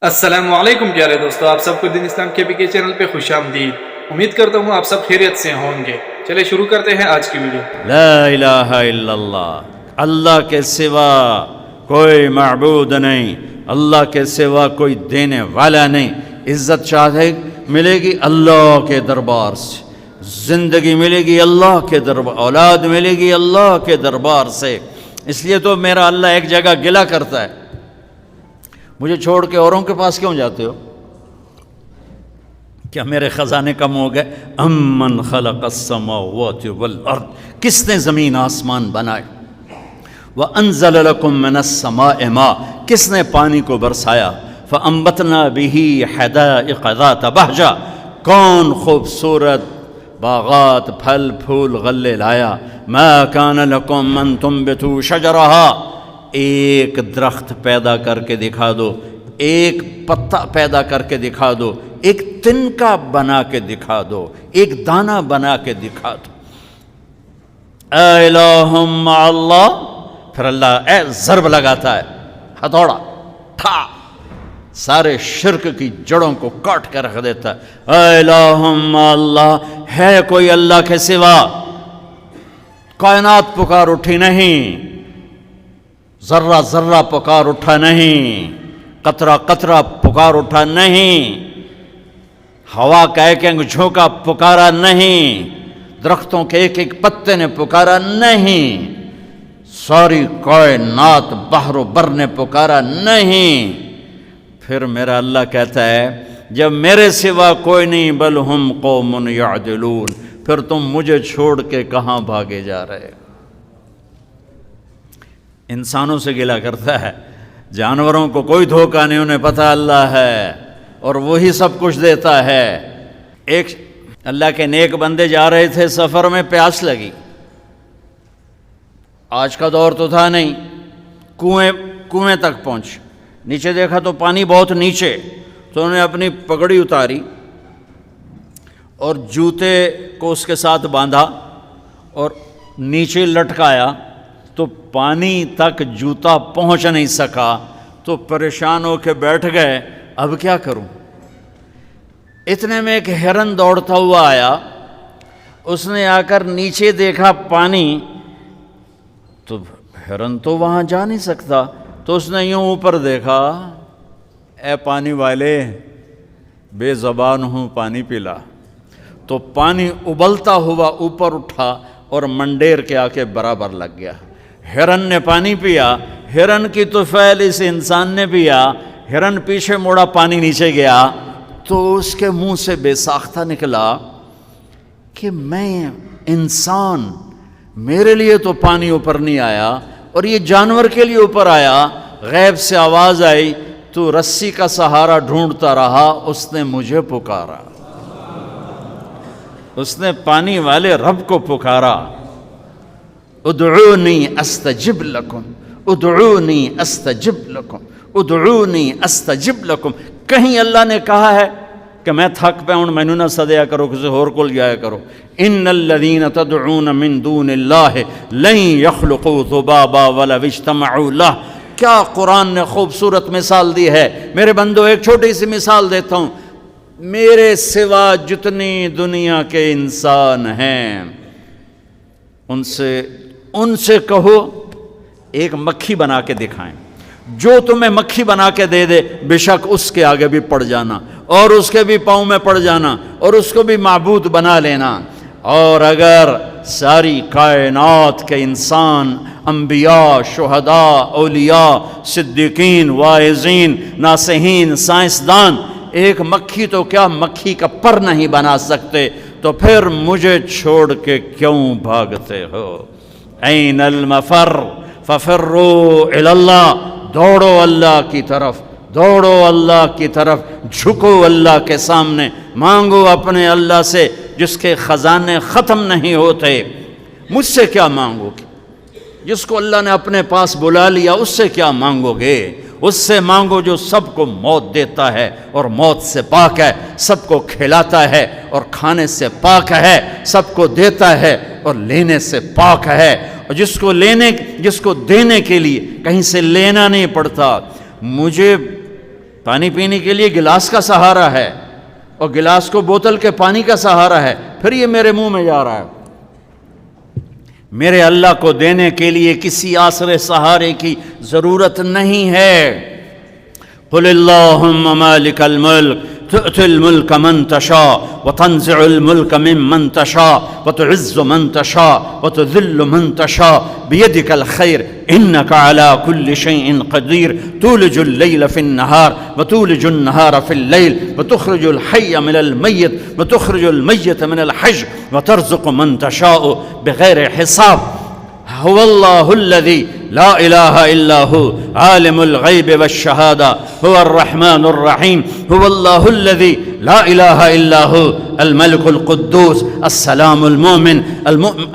السلام علیکم پیارے دوستو، آپ سب کو دین اسلام کے پی کے چینل پہ خوش آمدید۔ امید کرتا ہوں آپ سب خیریت سے ہوں گے۔ چلے شروع کرتے ہیں آج کی ویڈیو۔ لا الہ الا اللہ، اللہ کے سوا کوئی معبود نہیں، اللہ کے سوا کوئی دینے والا نہیں۔ عزت چاہے ملے گی اللہ کے دربار سے، زندگی ملے گی اللہ کے دربار، اولاد ملے گی اللہ کے دربار سے۔ اس لیے تو میرا اللہ ایک جگہ گلہ کرتا ہے، مجھے چھوڑ کے اوروں کے پاس کیوں جاتے ہو؟ کیا میرے خزانے کم ہو گئے؟ امن خلق السماوات والارض، کس نے زمین آسمان بنائے؟ وانزل لکم من السماء ماء، کس نے پانی کو برسایا؟ فانبتنا به حدائق ذات بہجہ، کون خوبصورت باغات پھل پھول غلے لایا؟ ما کان لکم ان تنبتوا شجرها، ایک درخت پیدا کر کے دکھا دو، ایک پتا پیدا کر کے دکھا دو، ایک تنکا بنا کے دکھا دو، ایک دانہ بنا کے دکھا دو۔ الہ مع اللہ، پھر اللہ ضرب لگاتا ہے، ہتھوڑا ٹھا، سارے شرک کی جڑوں کو کاٹ کے رکھ دیتا ہے۔ الہ مع اللہ، ہے کوئی اللہ کے سوا؟ کائنات پکار اٹھی نہیں، ذرہ ذرہ پکار اٹھا نہیں، قطرہ قطرہ پکار اٹھا نہیں، ہوا کا ایک ایک جھونکا پکارا نہیں، درختوں کے ایک ایک پتے نے پکارا نہیں، ساری کائنات بحر و بر نے پکارا نہیں۔ پھر میرا اللہ کہتا ہے جب میرے سوا کوئی نہیں، بل ہم قوم یعدلون، پھر تم مجھے چھوڑ کے کہاں بھاگے جا رہے؟ انسانوں سے گلہ کرتا ہے، جانوروں کو کوئی دھوکہ نہیں، انہیں پتہ اللہ ہے اور وہی سب کچھ دیتا ہے۔ ایک اللہ کے نیک بندے جا رہے تھے سفر میں، پیاس لگی، آج کا دور تو تھا نہیں، کنویں تک پہنچ، نیچے دیکھا تو پانی بہت نیچے، تو انہوں نے اپنی پگڑی اتاری اور جوتے کو اس کے ساتھ باندھا اور نیچے لٹکایا، تو پانی تک جوتا پہنچ نہیں سکا، تو پریشان ہو کے بیٹھ گئے، اب کیا کروں؟ اتنے میں ایک ہرن دوڑتا ہوا آیا، اس نے آ کر نیچے دیکھا پانی، تو ہرن تو وہاں جا نہیں سکتا، تو اس نے یوں اوپر دیکھا، اے پانی والے بے زبان ہوں، پانی پلا۔ تو پانی ابلتا ہوا اوپر اٹھا اور منڈیر کے آ کے برابر لگ گیا۔ ہرن نے پانی پیا، ہرن کی طفیل اس انسان نے پیا، ہرن پیچھے موڑا، پانی نیچے گیا، تو اس کے منہ سے بے ساختہ نکلا کہ میں انسان، میرے لیے تو پانی اوپر نہیں آیا اور یہ جانور کے لیے اوپر آیا۔ غیب سے آواز آئی، تو رسی کا سہارا ڈھونڈتا رہا، اس نے مجھے پکارا، اس نے پانی والے رب کو پکارا۔ ادعونی استجب لکم، ادعونی استجب لکم، ادعونی استجب لکم۔ کہیں اللہ نے کہا ہے کہ میں تھک پہ ہوں، مینوں نہ سدیا کرو، کسی اور کو جایا کرو؟ ان الذین تدعون من دون اللہ لن یخلقوا ذبابا ولو اجتمعوا لہ۔ کیا قرآن نے خوبصورت مثال دی ہے۔ میرے بندو، ایک چھوٹی سی مثال دیتا ہوں، میرے سوا جتنی دنیا کے انسان ہیں ان سے کہو ایک مکھی بنا کے دکھائیں، جو تمہیں مکھی بنا کے دے دے بے شک اس کے آگے بھی پڑ جانا اور اس کے بھی پاؤں میں پڑ جانا اور اس کو بھی معبود بنا لینا۔ اور اگر ساری کائنات کے انسان، انبیاء، شہداء، اولیاء، صدیقین، واعظین، ناصحین، سائنسدان ایک مکھی تو کیا مکھی کا پر نہیں بنا سکتے، تو پھر مجھے چھوڑ کے کیوں بھاگتے ہو؟ این المفر ففروا الی اللہ، دوڑو اللہ کی طرف، دوڑو اللہ کی طرف، جھکو اللہ کے سامنے، مانگو اپنے اللہ سے جس کے خزانے ختم نہیں ہوتے۔ مجھ سے کیا مانگو گے؟ جس کو اللہ نے اپنے پاس بلا لیا اس سے کیا مانگو گے؟ اس سے مانگو جو سب کو موت دیتا ہے اور موت سے پاک ہے، سب کو کھلاتا ہے اور کھانے سے پاک ہے، سب کو دیتا ہے اور لینے سے پاک ہے، اور جس کو دینے کے لیے کہیں سے لینا نہیں پڑتا۔ مجھے پانی پینے کے لیے گلاس کا سہارا ہے اور گلاس کو بوتل کے پانی کا سہارا ہے، پھر یہ میرے منہ میں جا رہا ہے۔ میرے اللہ کو دینے کے لیے کسی آسرے سہارے کی ضرورت نہیں ہے۔ قل اللہم مالک الملک تؤتی الملک من تشاء وتنزع الملک ممن تشاء وتعز من تشاء وتذل من تشاء بيدك الخير إنك على كل شيء قدير تولج الليل في النهار وتولج النهار في الليل وتخرج الحي من الميت وتخرج الميت من الحي وترزق من تشاء بغير حساب هو الله الذي لا إله إلا هو عالم الغيب والشهادة هو الرحمن الرحيم هو الله الذي لا إله إلا هو الملك القدوس السلام المؤمن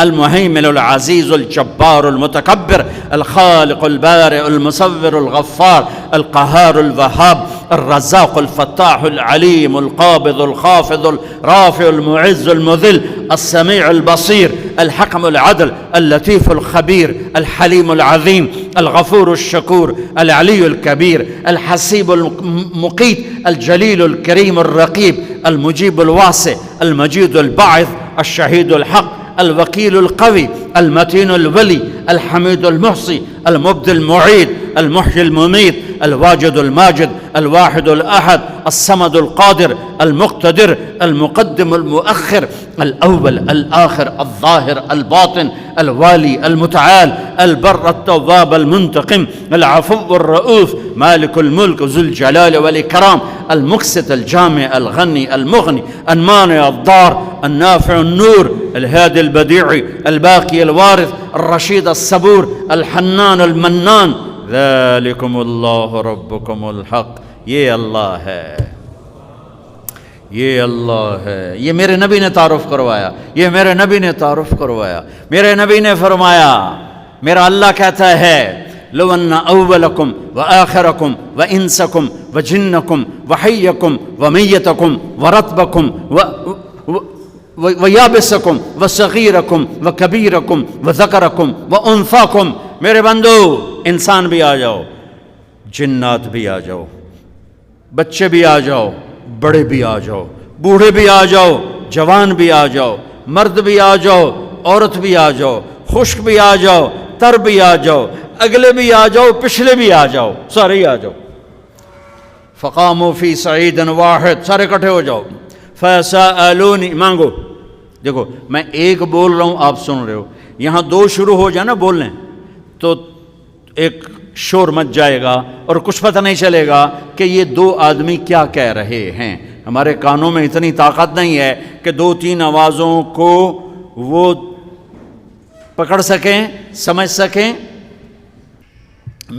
المهيمن العزيز الجبار المتكبر الخالق البارئ المصور الغفار القهار الوهاب الرزاق الفتاح العليم القابض الخافض الرافع المعز المذل السميع البصير الحكم العدل اللطيف الخبير الحليم العظيم الغفور الشكور العلي الكبير الحسيب المقيت الجليل الكريم الرقيب المجيب الواسع المجيد الباعث الشهيد الحق الوكيل القوي المتين الولي الحميد المحصي المبدي المعيد المحيي المميت الواجد الماجد الواحد الأحد الصمد القادر المقتدر المقدم المؤخر الأول الآخر الظاهر الباطن الوالي المتعال البر التواب المنتقم العفو الرؤوف مالك الملك ذو الجلال والإكرام المقسط الجامع الغني المغني المانع الضار النافع النور الهادي البديع الباقي الوارث الرشيد الصبور الحنان المنان ذلكم اللہ ربکم الحق۔ یہ اللہ ہے، یہ اللہ ہے، یہ میرے نبی نے تعارف کروایا، یہ میرے نبی نے تعارف کروایا۔ میرے نبی نے فرمایا، میرا اللہ کہتا ہے لو ان اولکم وآخرکم وانسکم وجنکم وحیکم ومیتکم ورطبکم ویابسکم وصغیرکم وکبیرکم وذکرکم وانثاکم، میرے بندو انسان بھی آ جاؤ، جنات بھی آ جاؤ، بچے بھی آ جاؤ، بڑے بھی آ جاؤ، بوڑھے بھی آ جاؤ، جوان بھی آ جاؤ، مرد بھی آ جاؤ، عورت بھی آ جاؤ، خشک بھی آ جاؤ، تر بھی آ جاؤ، اگلے بھی آ جاؤ، پچھلے بھی آ جاؤ، سارے ہی آ جاؤ۔ فقاموا فی صعید واحد، سارے اکٹھے ہو جاؤ۔ فسألونی، مانگو۔ دیکھو میں ایک بول رہا ہوں، آپ سن رہے ہو، یہاں دو شروع ہو جائے نا بولنے تو ایک شور مچ جائے گا اور کچھ پتہ نہیں چلے گا کہ یہ دو آدمی کیا کہہ رہے ہیں۔ ہمارے کانوں میں اتنی طاقت نہیں ہے کہ دو تین آوازوں کو وہ پکڑ سکیں، سمجھ سکیں۔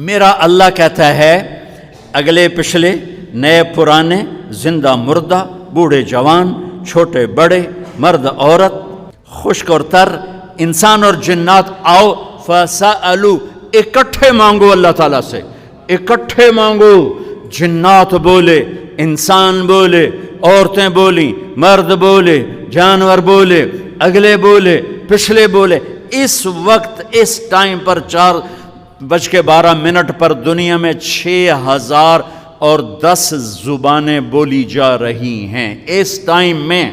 میرا اللہ کہتا ہے اگلے پچھلے، نئے پرانے، زندہ مردہ، بوڑھے جوان، چھوٹے بڑے، مرد عورت، خشک اور تر، انسان اور جنات آؤ۔ فَسَأَلُوا، اکٹھے مانگو اللہ تعالیٰ سے، اکٹھے مانگو۔ جنات بولے، انسان بولے، عورتیں بولیں، مرد بولے، جانور بولے، اگلے بولے، پچھلے بولے۔ اس وقت اس ٹائم پر 4:12 پر دنیا میں 6010 زبانیں بولی جا رہی ہیں۔ اس ٹائم میں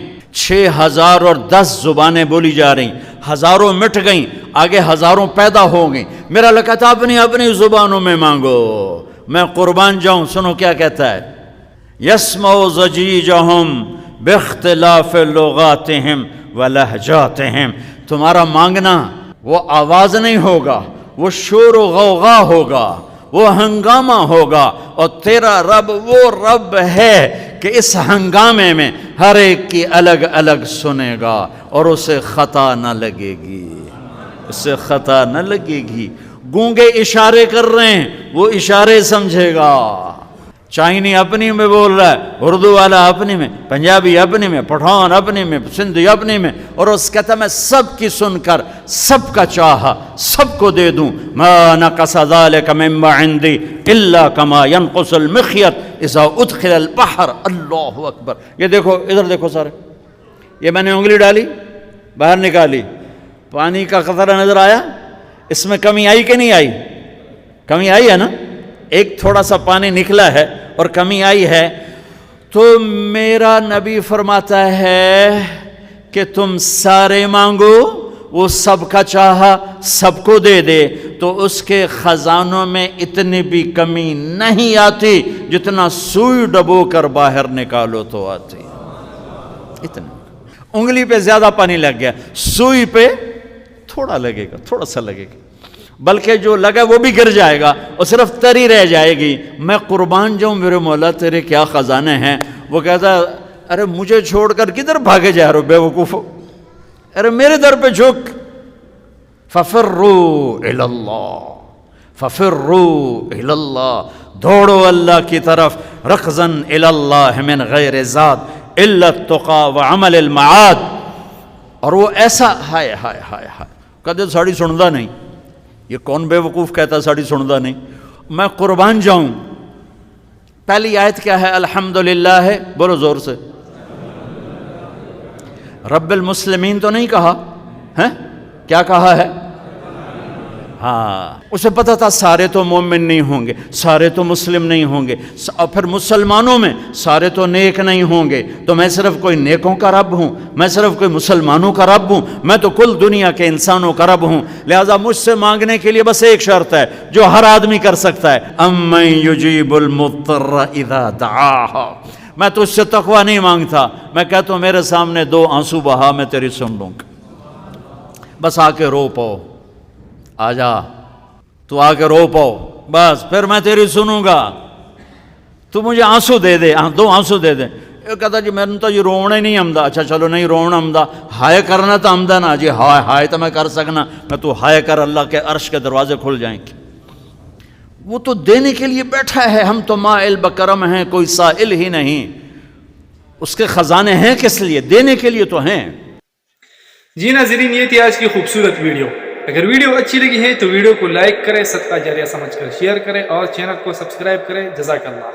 6010 زبانیں بولی جا رہی، ہزاروں مٹ گئیں، آگے ہزاروں پیدا ہو گئیں۔ میرا اللہ کہتا اپنی اپنی زبانوں میں مانگو، میں قربان جاؤں۔ سنو کیا کہتا ہے، یسمع ضجیجہم باختلاف لغاتہم ولہجاتہم۔ تمہارا مانگنا وہ آواز نہیں ہوگا، وہ شور و غوغا ہوگا، وہ ہنگامہ ہوگا، اور تیرا رب وہ رب ہے کہ اس ہنگامے میں ہر ایک کی الگ الگ سنے گا اور اسے خطا نہ لگے گی، اسے خطا نہ لگے گی۔ گونگے اشارے کر رہے ہیں، وہ اشارے سمجھے گا۔ چائنی اپنی میں بول رہا ہے، اردو والا اپنی میں، پنجابی اپنی میں، پٹھان اپنی میں، سندھی اپنی میں، اور اس کہتا میں سب کی سن کر سب کا چاہا سب کو دے دوں۔ ما نقص ذلك مما عندي الا كما ينقص المخيط اذا ادخل البحر۔ اللہ اکبر۔ یہ دیکھو، ادھر دیکھو سارے، یہ میں نے انگلی ڈالی، باہر نکالی، پانی کا قطرہ نظر آیا، اس میں کمی آئی کہ نہیں آئی؟ کمی آئی ہے نا؟ ایک تھوڑا سا پانی نکلا ہے اور کمی آئی ہے تو میرا نبی فرماتا ہے کہ تم سارے مانگو، وہ سب کا چاہا سب کو دے دے تو اس کے خزانوں میں اتنی بھی کمی نہیں آتی جتنا سوئی ڈبو کر باہر نکالو تو آتی. اتنا انگلی پہ زیادہ پانی لگ گیا، سوئی پہ تھوڑا لگے گا، تھوڑا سا لگے گا، بلکہ جو لگا وہ بھی گر جائے گا اور صرف تری رہ جائے گی. میں قربان جاؤں میرے مولا تیرے کیا خزانے ہیں. وہ کہتا ارے مجھے چھوڑ کر کدھر بھاگے جا رہے ہو بے وقوف، ارے میرے در پہ جھک. ففروا الی اللہ، ففروا الی اللہ، دوڑو اللہ کی طرف. رکضا الی اللہ من غیر ذات الا التقى وعمل المعاد. اور وہ ایسا ہائے ہائے ہائے ہائے کدے ساڑی سندا نہیں. یہ کون بے وقوف کہتا ساڑی سندا نہیں. میں قربان جاؤں. پہلی آیت کیا ہے؟ الحمدللہ ہے، بولو زور سے. رب المسلمین تو نہیں کہا ہے، کیا کہا ہے؟ ہاں، اسے پتا تھا سارے تو مومن نہیں ہوں گے، سارے تو مسلم نہیں ہوں گے، اور پھر مسلمانوں میں سارے تو نیک نہیں ہوں گے، تو میں صرف کوئی نیکوں کا رب ہوں، میں صرف کوئی مسلمانوں کا رب ہوں، میں تو کل دنیا کے انسانوں کا رب ہوں. لہذا مجھ سے مانگنے کے لیے بس ایک شرط ہے جو ہر آدمی کر سکتا ہے. امن یجیب المضطر اذا دعاہا. میں تجھ سے تقوی نہیں مانگتا، میں کہتا ہوں میرے سامنے 2 آنسو بہا، میں تیری سن لوں گا. بس آ کے رو پاؤ، آ جا تو آ کے رو پاؤ، بس پھر میں تیری سنوں گا. تو مجھے آنسو دے دے، 2 آنسو دے دے. یہ کہتا جی میں نے تو یہ رونا ہی نہیں آمدا. اچھا چلو نہیں رونا آمدا، ہائے کرنا تو آمدا نا جی. ہائے ہائے تو میں کر سکنا، میں تو ہائے کر اللہ کے عرش کے دروازے کھل جائیں گے. وہ تو دینے کے لیے بیٹھا ہے. ہم تو مائل بکرم ہیں، کوئی سائل ہی نہیں. اس کے خزانے ہیں کس لیے؟ دینے کے لیے تو ہیں. جی ناظرین، یہ تھی آج کی خوبصورت ویڈیو. اگر ویڈیو اچھی لگی ہے تو ویڈیو کو لائک کریں، صدقہ جاریہ سمجھ کر شیئر کریں اور چینل کو سبسکرائب کریں. جزاک اللہ.